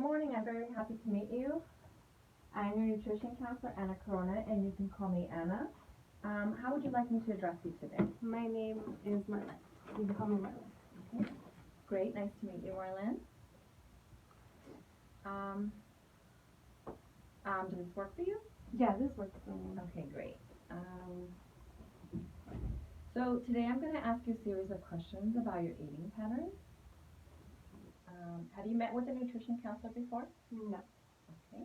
Good morning. I'm very happy to meet you. I'm your nutrition counselor, Anna Corona, and you can call me Anna. How would you like me to address you today? My name is Marlen. You can call me Marlen. Okay. Great. Nice to meet you, Marlen. Does this work for you? Yeah, this works for me. Okay, great. So today I'm going to ask you a series of questions about your eating patterns. Have you met with a nutrition counselor before? No. Okay.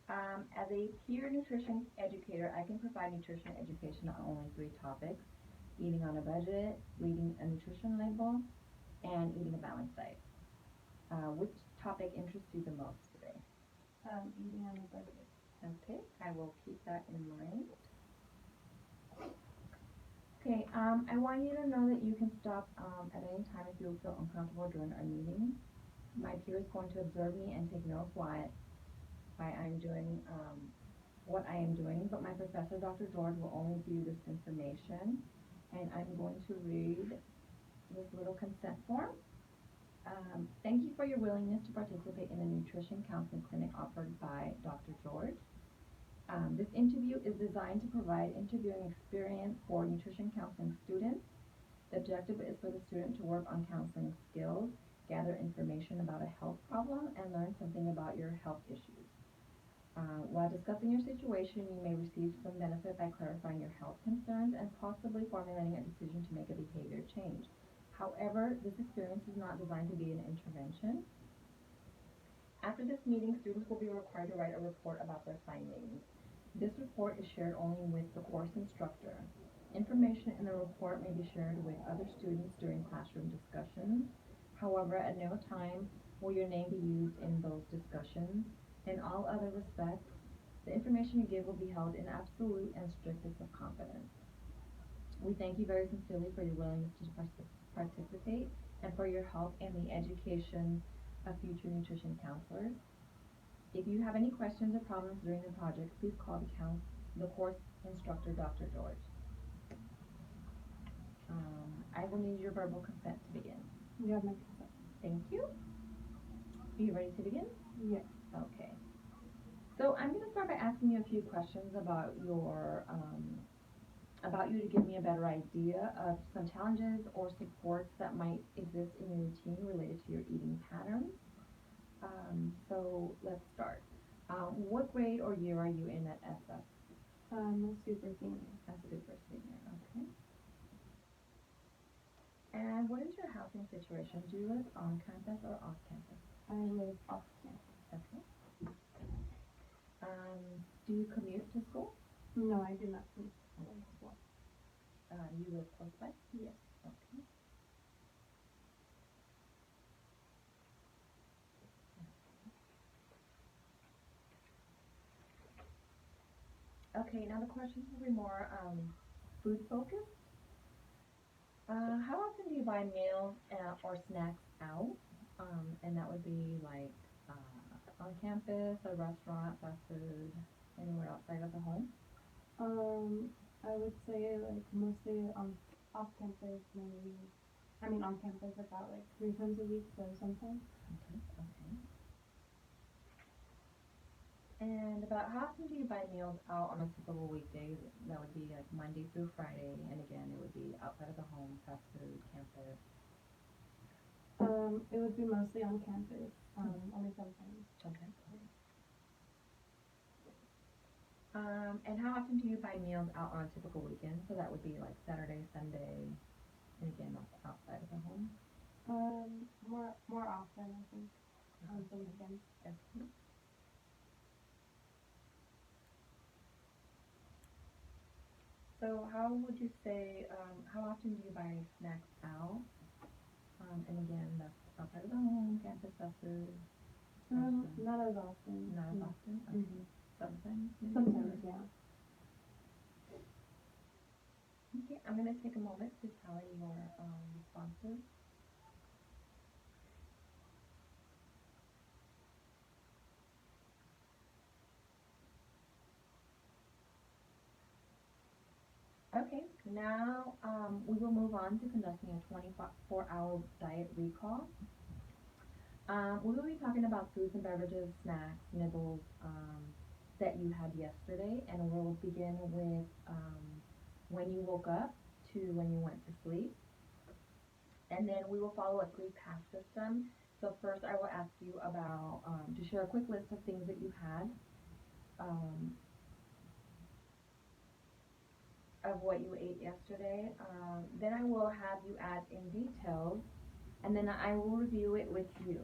As a peer nutrition educator, I can provide nutrition education on only 3 topics: eating on a budget, reading a nutrition label, and eating a balanced diet. Which topic interests you the most today? Eating on a budget. Okay, I will keep that in mind. Okay, I want you to know that you can stop at any time if you feel uncomfortable during our meeting. My peer is going to observe me and take notes why I'm doing what I am doing, but my professor, Dr. George, will only view this information, and I'm going to read this little consent form. Thank you for your willingness to participate in the nutrition counseling clinic offered by Dr. George. This interview is designed to provide interviewing experience for nutrition counseling students. The objective is for the student to work on counseling skills, gather information about a health problem, and learn something about your health issues. While discussing your situation, you may receive some benefit by clarifying your health concerns and possibly formulating a decision to make a behavior change. However, this experience is not designed to be an intervention. After this meeting, students will be required to write a report about their findings. This report is shared only with the course instructor. Information in the report may be shared with other students during classroom discussions. However, at no time will your name be used in those discussions. In all other respects, the information you give will be held in absolute and strictest of confidence. We thank you very sincerely for your willingness to participate and for your help in the education of future nutrition counselors. If you have any questions or problems during the project, please call the course instructor, Dr. George. I will need your verbal consent to begin. You have my consent. Thank you. Are you ready to begin? Yes. Okay. So I'm going to start by asking you a few questions about you to give me a better idea of some challenges or supports that might exist in your routine related to your eating patterns. So let's start. What grade or year are you in at SF? A super senior. A super senior, okay. And what is your housing situation? Do you live on campus or off campus? I live off campus. Okay. Do you commute to school? No, I do not commute. You live close by? Yes. Okay. Okay, now the questions will be more food focused. How often do you buy meals or snacks out? And that would be like on campus, a restaurant, fast food, anywhere outside of the home? I would say like mostly off campus, maybe. I mean on campus about like 3 times a week, so sometimes. Okay. And about how often do you buy meals out on a typical weekday? That would be like Monday through Friday, and again, it would be outside of the home, fast food, campus. It would be mostly on campus, only sometimes. Okay. And how often do you buy meals out on a typical weekend? So that would be like Saturday, Sunday, and again, outside of the home? More often, I think, on the weekends. Okay. So how would you say, how often do you buy snacks out? And again, that's outside of the home, campus, fast food? Not as often. Not as often? Okay. Mm-hmm. Sometimes? Maybe? Sometimes, yeah. Okay, I'm going to take a moment to tally your responses. Okay, now we will move on to conducting a 24-hour diet recall. We will be talking about foods and beverages, snacks, nibbles, that you had yesterday, and we'll begin with when you woke up to when you went to sleep. And then we will follow a three-pass system. So first, I will ask you about to share a quick list of things that you had, um, of what you ate yesterday. Then I will have you add in details, and then I will review it with you.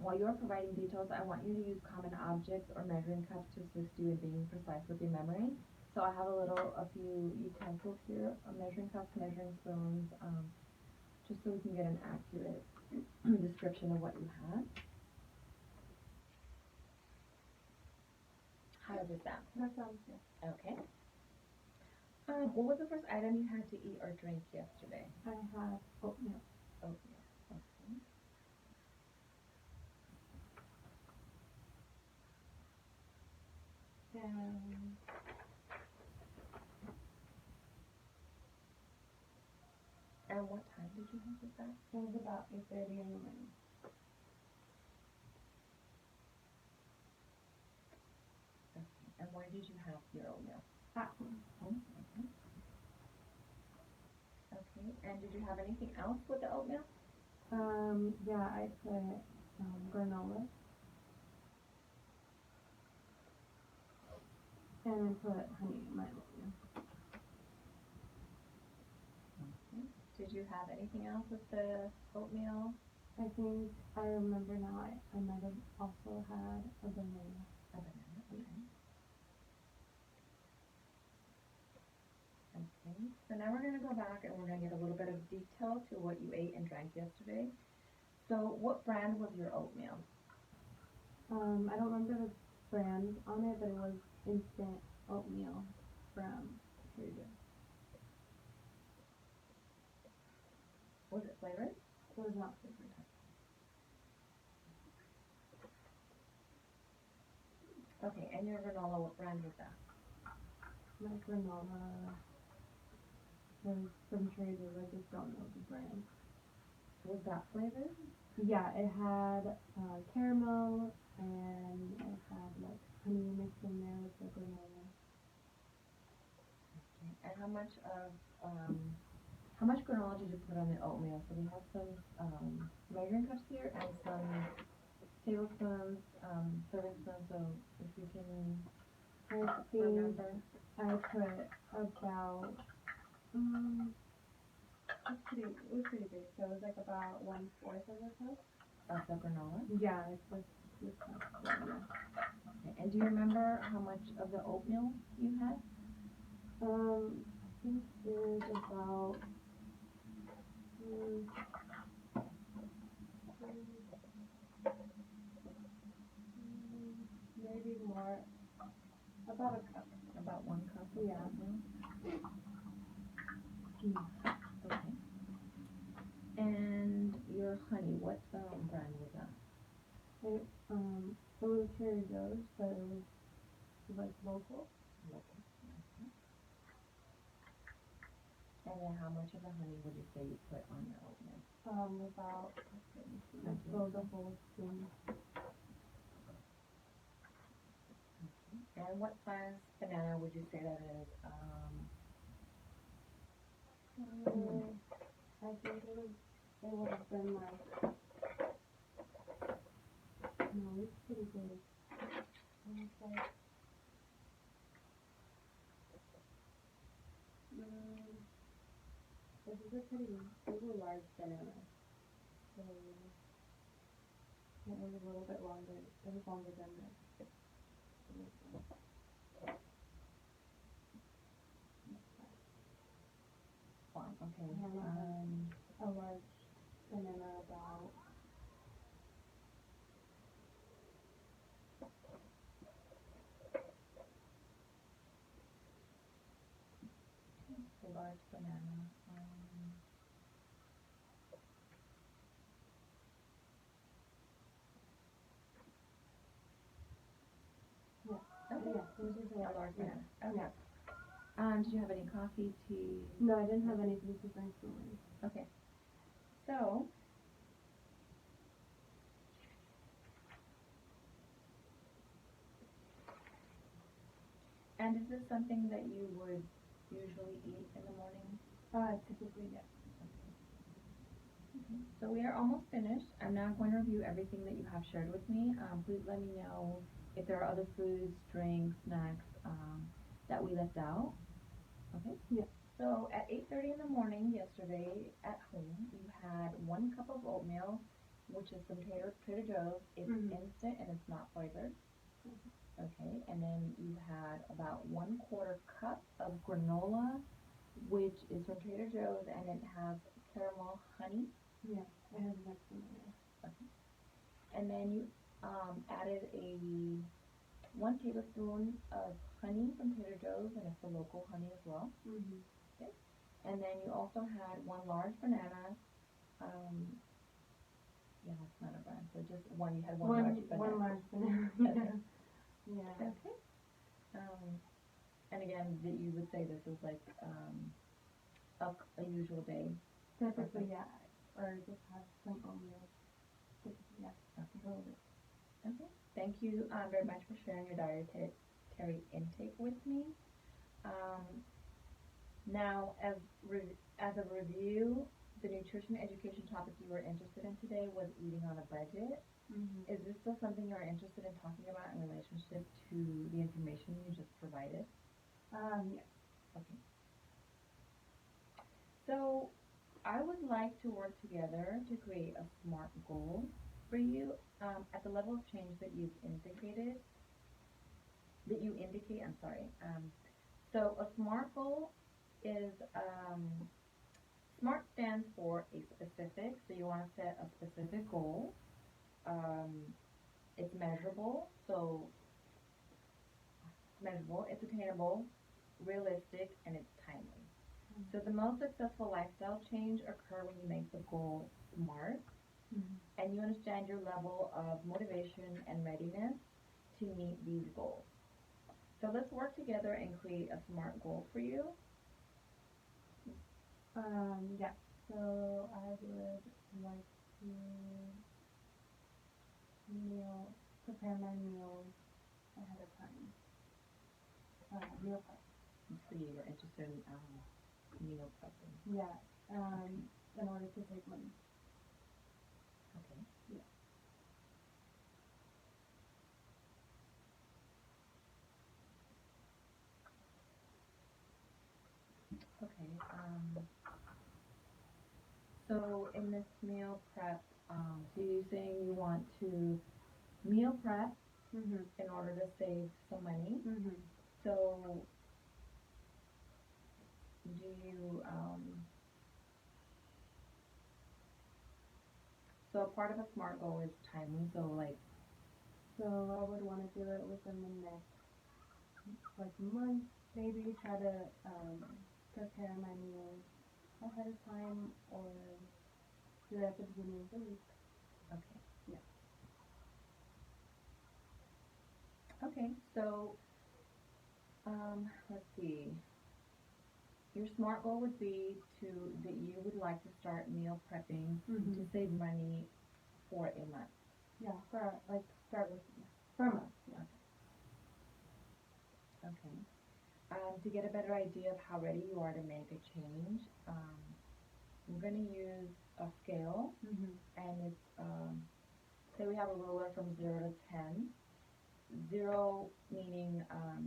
While you're providing details, I want you to use common objects or measuring cups to assist you in being precise with your memory. So I have a few utensils here, measuring cups, measuring spoons, just so we can get an accurate description of what you had. How does it sound? That sounds good. Okay. What was the first item you had to eat or drink yesterday? I had oatmeal. Oatmeal. Okay. And And what time did you have with that? it was about 8:30 in the morning. Okay. And where did you have your oatmeal? At home. Home. Okay. Okay. And did you have anything else with the oatmeal? Yeah, I put granola and I put honey in my oatmeal. Okay. Did you have anything else with the oatmeal? I think I remember now. I might have also had a banana. A banana. Okay. Okay. So now we're going to go back and we're going to get a little bit of detail to what you ate and drank yesterday. So what brand was your oatmeal? I don't remember the brand on it, but it was instant oatmeal from Trader. Was it flavored? It was not flavored. Okay. And your granola, what brand was that? My granola was from Trader. I just don't know the brand. Was that flavored? Yeah, it had caramel and it had like honey mixed in there with the granola. Okay. And how much granola did you put on the oatmeal? So we have some measuring cups here and some tablespoons, serving spoons. So if you can I think remember. I put about it was pretty big, so it was like about 1/4 of a cup. Of the granola. Yeah, it's like this cup. Yeah. Okay. And do you remember how much of the oatmeal you had? I think it was about maybe more, about a cup. About 1 cup of Yeah. oatmeal. Okay. And your honey, what brand was that? It was Trader Joe's, but it was like local. Local. Okay. And then how much of the honey would you say you put on your oatmeal? About I filled the whole spoon. And what size banana would you say that is? I think it would have been like, no, it's pretty big. It's like, this is a large banana. So it was a little bit longer. It was longer than this. Wow, okay. A large banana about a large banana. Okay. yeah, this is A large banana. Okay. Yeah. Did you have any coffee, tea? No, I didn't have anything to drink this morning. Okay. So, And is this something that you would usually eat in the morning? Typically, yes. Okay. So we are almost finished. I'm now going to review everything that you have shared with me. Please let me know if there are other foods, drinks, snacks that we left out. Okay? Yeah. So at 8:30 in the morning yesterday at home, you had 1 cup of oatmeal, which is from Trader Joe's. It's instant and it's not flavored. Okay, and then you had about 1/4 cup of granola, which is from Trader Joe's, and it has caramel honey. Yeah, I have that familiar. Okay. And then you added 1 tablespoon of honey from Trader Joe's, and it's the local honey as well. Okay. And then you also had 1 large banana. Um, yeah, that's not a brand. So just one. You had one large banana. One large banana. Okay. Yeah. Okay. And again, that you would say this is like a usual day. Typically, yeah. Or just have some oatmeal. Typically, yeah. Okay. Okay. Thank you very much for sharing your dietary intake with me. Um, Now, as a review, the nutrition education topic you were interested in today was eating on a budget. Is this still something you're interested in talking about in relationship to the information you just provided? Yeah. Okay. So, I would like to work together to create a SMART goal for you at the level of change that you've indicated. That you indicate. I'm sorry. So, a SMART goal is SMART stands for a specific, so you want to set a specific goal. Um, it's measurable, so it's measurable, it's attainable, realistic, and it's timely. So the most successful lifestyle change occur when you make the goal SMART, and you understand your level of motivation and readiness to meet these goals. So let's work together and create a SMART goal for you. Yeah. So I would like to prepare my meals ahead of time. Meal prep. So you were interested in meal prepping. Yeah. In order to save money. Okay. Yeah. Okay. So in this meal prep, so you're saying you want to meal prep in order to save some money. So do you, so part of a SMART goal is timely, so like. So I would want to do it within the next month, maybe try to prepare my meals ahead of time or do it at the beginning of the week. Okay. Yeah. Okay, so let's see. Your SMART goal would be that you would like to start meal prepping to save money for a month. Yeah, start with for a month. Yeah. Okay. To get a better idea of how ready you are to make a change, I'm going to use a scale, and it's say we have a ruler from 0 to 10. 0 meaning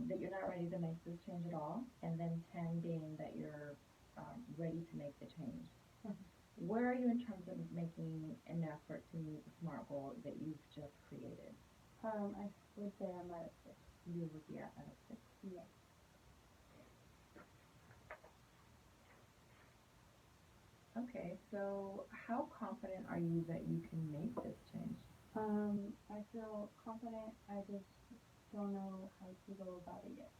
that you're not ready to make this change at all, and then 10 being that you're ready to make the change. Where are you in terms of making an effort to meet the SMART goal that you've just created? I would say I'm at a 6. You would be at a 6? Yeah. Okay, so how confident are you that you can make this change? I feel confident. I just don't know how to go about it yet.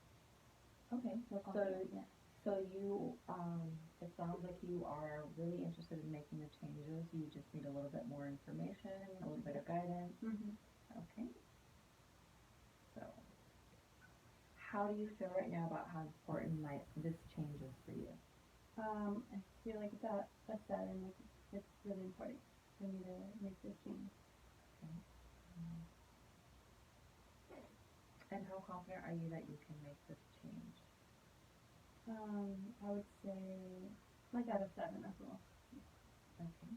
Okay, Yeah. so you, it sounds like you are really interested in making the changes. You just need a little bit more information, a little bit of guidance. Okay. So, how do you feel right now about how important this change is for you? I feel like that a 7. It's really important for me to make this change. Okay. And how confident are you that you can make this change? I would say like out of 7 as well. Okay.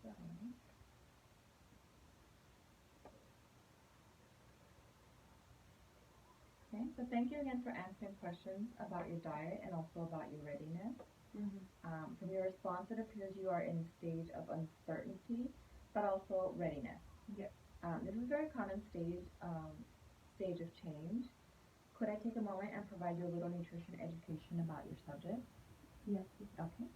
So, okay, so thank you again for answering questions about your diet and also about your readiness. Mm-hmm. From your response, it appears you are in a stage of uncertainty, but also readiness. Yes. This is a very common stage of change. Could I take a moment and provide you a little nutrition education about your subject? Yes. Okay.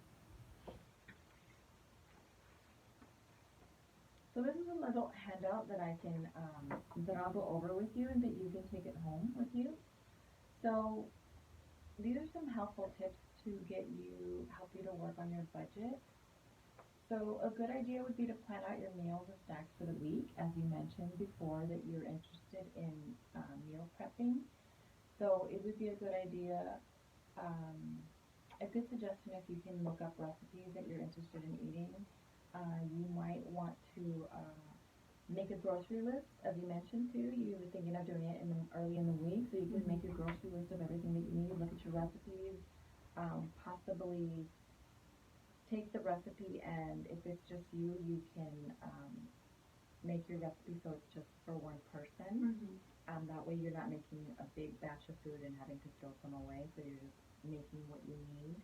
So this is a little handout that that I'll go over with you and that you can take it home with you. So these are some helpful tips to help you to work on your budget. So a good idea would be to plan out your meals and snacks for the week, as you mentioned before that you're interested in meal prepping. So it would be a good idea, a good suggestion if you can look up recipes that you're interested in eating. You might want to make a grocery list, as you mentioned too. You were thinking of doing it early in the week, so you can make your grocery list of everything that you need. Look at your recipes, possibly take the recipe, and if it's just you, you can make your recipe so it's just for one person. Mm-hmm. That way you're not making a big batch of food and having to throw some away, so you're just making what you need.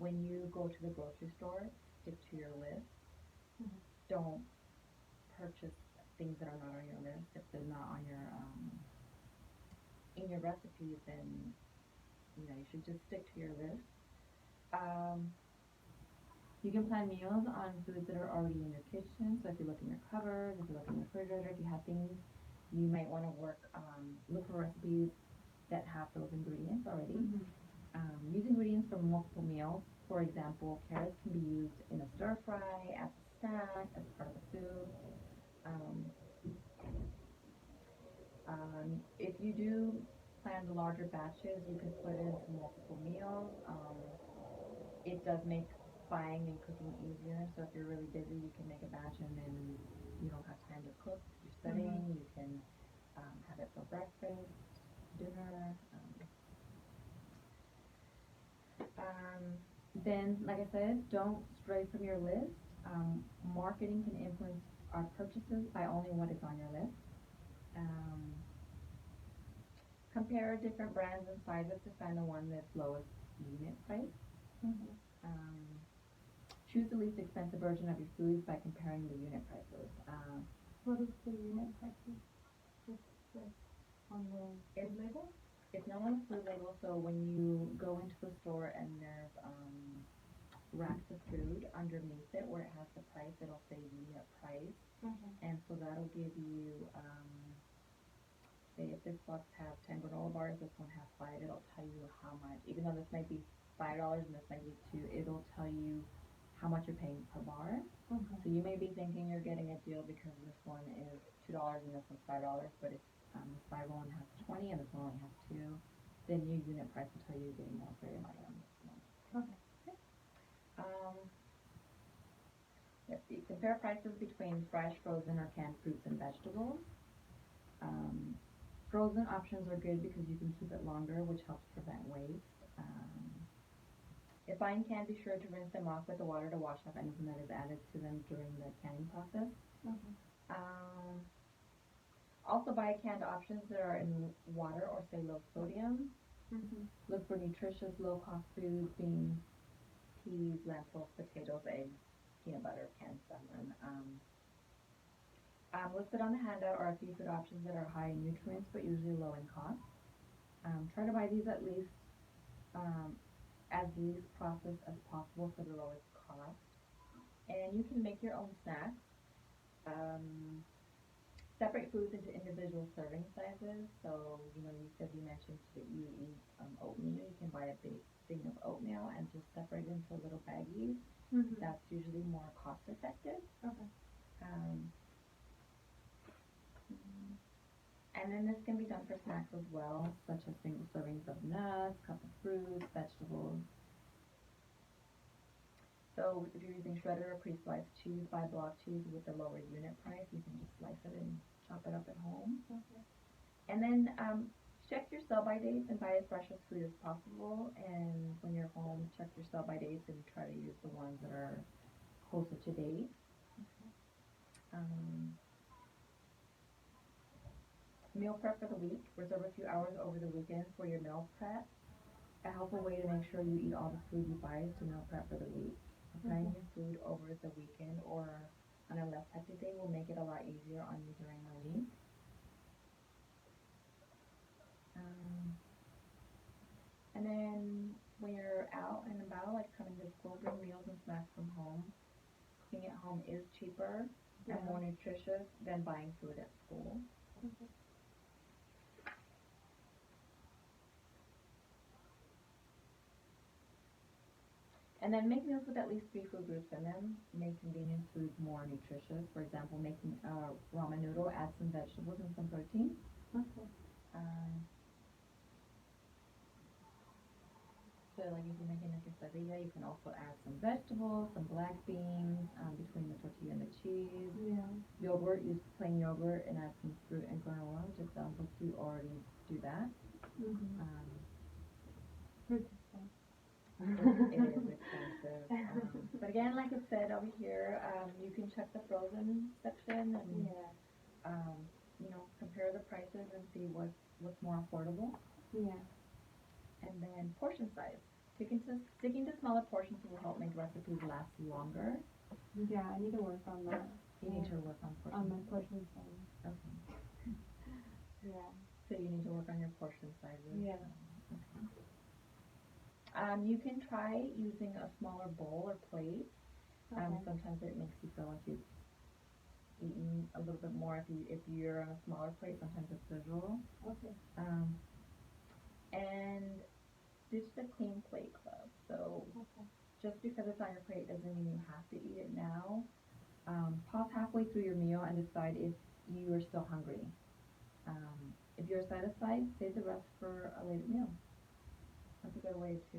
When you go to the grocery store, stick to your list. Mm-hmm. Don't purchase things that are not on your list. If they're not on your in your recipes, then you should just stick to your list. Um, you can plan meals on foods that are already in your kitchen. So if you look in your cupboards, if you look in your refrigerator, if you have things, you might want to look for recipes that have those ingredients already. Mm-hmm. Use ingredients from multiple meals. For example, carrots can be used in a stir fry, as a snack, as part of a soup. Um, if you do plan the larger batches, you can split it into multiple meals. It does make buying and cooking easier. So if you're really busy, you can make a batch and then you don't have time to cook. You're studying. Mm-hmm. You can have it for breakfast, dinner. Then, like I said, don't stray from your list. Marketing can influence our purchases by only what is on your list. Um, Compare different brands and sizes to find the one that's lowest unit price. Mm-hmm. Um, Choose the least expensive version of your foods by comparing the unit prices. What is the unit prices? Just like on the food label? It's not on the food label, so when you go into the store and there's racks of food underneath it where it has the price, it'll say unit price. Mm-hmm. And so that'll give you, say if this box has 10 granola bars, this one has 5, it'll tell you how much, even though this might be $5 and this might be 2, it'll tell you how much you're paying per bar. Mm-hmm. So you may be thinking you're getting a deal because this one is $2 and this one's $5, but if this 5 one has 20 and this one only has 2, then your unit price will tell you you're getting more for your money on this one. Okay. Um, let's see, compare prices between fresh, frozen, or canned fruits and vegetables. Frozen options are good because you can keep it longer, which helps prevent waste. If buying canned, be sure to rinse them off with the water to wash off anything that is added to them during the canning process. Mm-hmm. Also buy canned options that are in water or say low sodium. Mm-hmm. Look for nutritious, low-cost foods, beans, peas, lentils, potatoes, eggs, peanut butter, canned salmon. Listed on the handout are a few food options that are high in nutrients but usually low in cost. Try to buy these at least as least processed as possible for the lowest cost. And you can make your own snacks. Separate foods into individual serving sizes. So, you said you mentioned that you eat oatmeal. You can buy a big thing of oatmeal and just separate it into little baggies. Mm-hmm. That's usually more cost effective. Okay. Um, and then this can be done for snacks as well, such as single servings of nuts, cup of fruits, vegetables. So if you're using shredded or pre-sliced cheese, buy block cheese with a lower unit price. You can just slice it and chop it up at home. Okay. And then check your sell-by dates and buy as fresh as food as possible. And when you're home, check your sell-by dates and try to use the ones that are closer to date. Um, Meal prep for the week. Reserve a few hours over the weekend for your meal prep. A helpful way to make sure you eat all the food you buy is to meal prep for the week. Planning your food over the weekend or on a less hectic day will make it a lot easier on you during the week. And then when you're out and about, like coming to school, bring meals and snacks from home. Cooking at home is cheaper and more nutritious than buying food at school. And then make meals with at least 3 food groups in them. Make convenient foods more nutritious. For example, making a ramen noodle, add some vegetables and some protein. Okay. So like if you're making a quesadilla, you can also add some vegetables, some black beans between the tortilla and the cheese. Yeah. Yogurt, use plain yogurt and add some fruit and granola, which it sounds like you already do that. Fruit is fun. It is expensive. But again, like it said over here, you can check the frozen section and compare the prices and see what's more affordable. Yeah. And then portion size. Sticking to smaller portions will help make recipes last longer. Yeah, I need to work on that. You need to work on portion. On my portion size. Okay. Yeah. So you need to work on your portion sizes. Yeah. Okay. You can try using a smaller bowl or plate. Sometimes it makes you feel like you've eaten a little bit more if you're on a smaller plate. Sometimes it's visual. Okay. And ditch the clean plate club. So just because it's on your plate doesn't mean you have to eat it now. Pause halfway through your meal and decide if you are still hungry. If you're satisfied, save the rest for a later meal. That's a good way to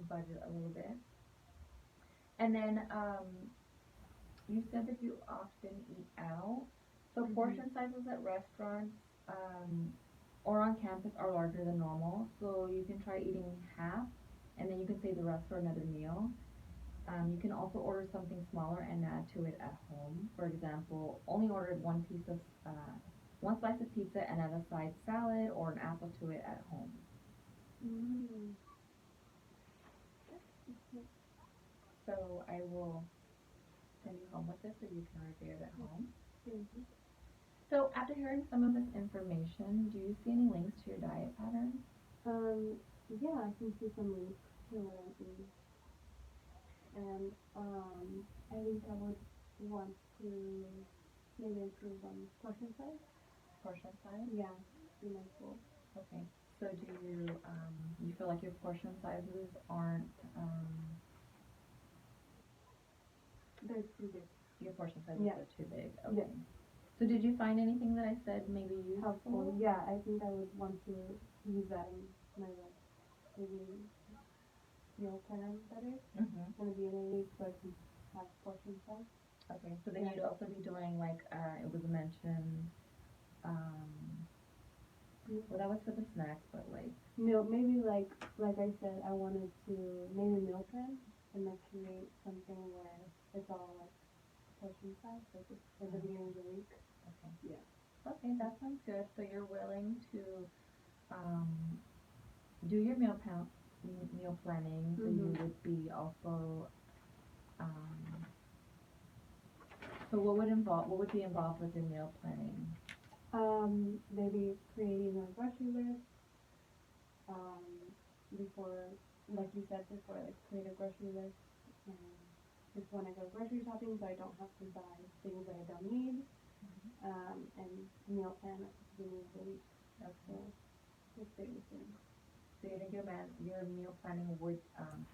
budget a little bit. And then you said that you often eat out. So portion sizes at restaurants or on campus are larger than normal. So you can try eating half and then you can save the rest for another meal. You can also order something smaller and add to it at home. For example, only order one slice of pizza and add a side salad or an apple to it at home. So I will send you home with this so you can review it at home. So after hearing some of this information, do you see any links to your diet pattern? Yeah, I can see some links to what I eat. And I think I would want to maybe improve on portion size. Portion size? Yeah, in my school. Okay. So do you feel like your portion sizes aren't they're too big. Your portion sizes are too big? Okay. Yeah. So did you find anything that I said maybe useful? Helpful? Yeah, I think I would want to use that in my maybe meal plan better. In the beginning so I can have portion size. Okay, so then you'd also be doing like it was mentioned well that was for the snacks, but like maybe like I said, I wanted to maybe meal plan and like create something where it's all like portion size, like at the beginning of the week. Okay. Yeah. Okay, that sounds good. So you're willing to do your meal planning. So you would be also so what would be involved with your meal planning? Maybe creating a grocery list. Before, like you said before, like create a grocery list and just when I go grocery shopping so I don't have to buy things that I don't need. And meal plan at the beginning of the week. So that's the biggest thing. So you think your meal planning would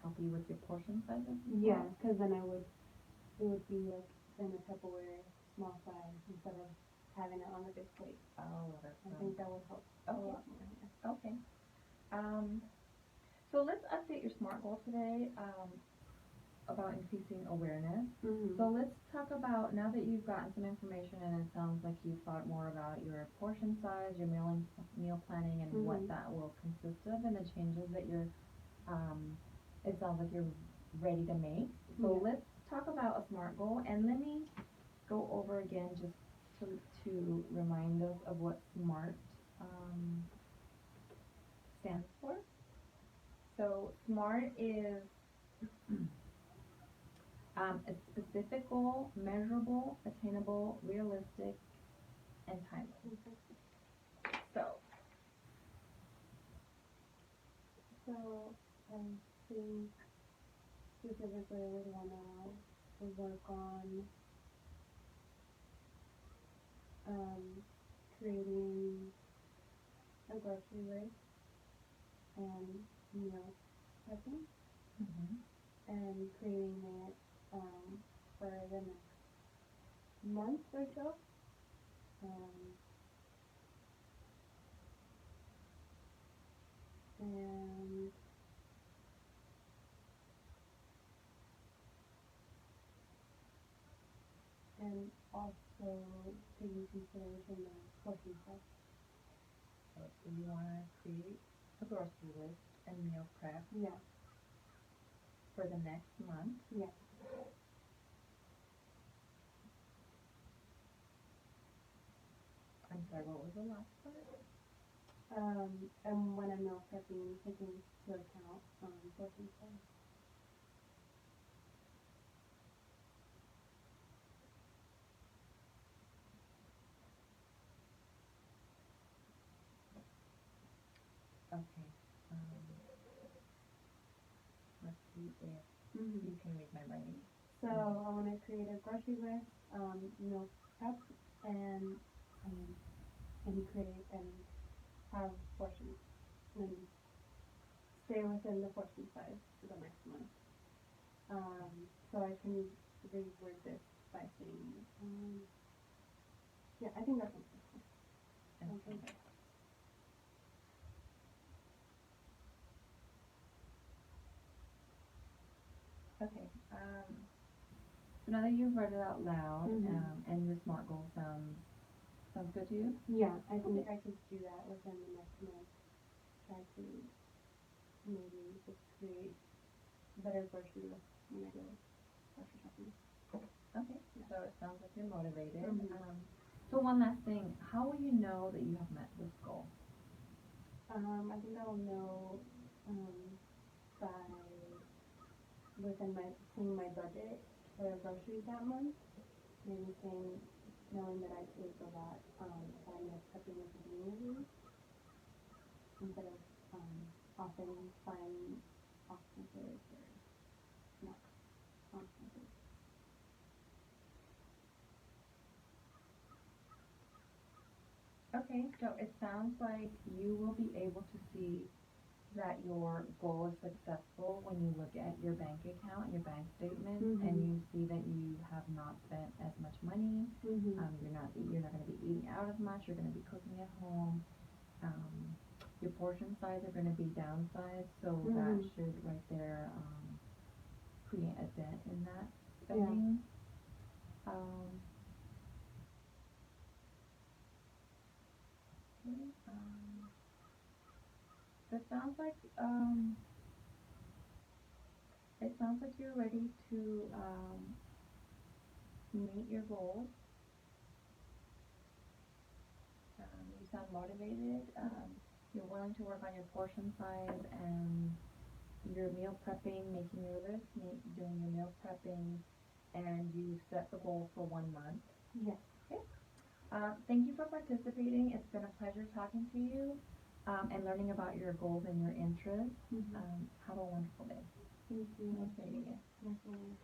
help you with your portion sizes? Yeah, because then it would be like in a Tupperware small size instead of having it on a big plate. Oh, that's I think that would help a lot more. Yeah. Okay. So let's update your SMART goal today. about increasing awareness. Mm-hmm. So let's talk about, now that you've gotten some information and it sounds like you've thought more about your portion size, your meal planning, and what Mm-hmm. that will consist of, and the changes that it sounds like you're ready to make. So Yeah. let's talk about a SMART goal, and let me go over again just to remind us of what SMART um, stands for. So SMART is a specific goal, measurable, attainable, realistic, and timely. So, So I think specifically I would wanna work on um, creating a grocery list and meal prepping mhm, and creating it for the next month or so. Um, and and also taking consideration the portion size. so you want to create a grocery list and meal prep Yeah, for the next month. yeah. I'm sorry, what was the last part? And when I'm meal prepping, taking into account portion size. Okay. Let's see if Mm-hmm. you can read my writing. So I want to create a grocery list, meal prep, and um, create and have portions and stay within the portion size for the next month. So I can reword this by saying, yeah, I think that sounds good. Sounds Okay. good. Okay. So now that you've read it out loud, Mhm. and your SMART goal sounds good to you? Yeah, I think I could do that within the next month. Try to maybe just create a better grocery list when I go grocery shopping. Okay. So it sounds like you're motivated. Mhm. So one last thing, how will you know that you have met this goal? I think I'll know by within my seeing my budget for groceries that month. Maybe saying knowing that I saved a lot by meal prepping at the beginning of the week instead of often buying off campus or snacks on campus. Okay, so it sounds like you will be able to see that your goal is successful when you look at your bank account, your bank statement, and Mhm. you see that you have not spent as much money. Mhm. You're not going to be eating out as much. You're going to be cooking at home. Um, your portion size are going to be downsized, so that Mhm. should right there create a dent in that Yeah. spending. Um, okay, so it sounds like you're ready to meet your goals. You sound motivated. You're willing to work on your portion size and your meal prepping, making your list, doing your meal prepping, and you set the goal for 1 month. Yes. Okay. Thank you for participating. It's been a pleasure talking to you and learning about your goals and your interests. Mhm. Have a wonderful day. Thank you. Nice meeting you. Nice meeting you.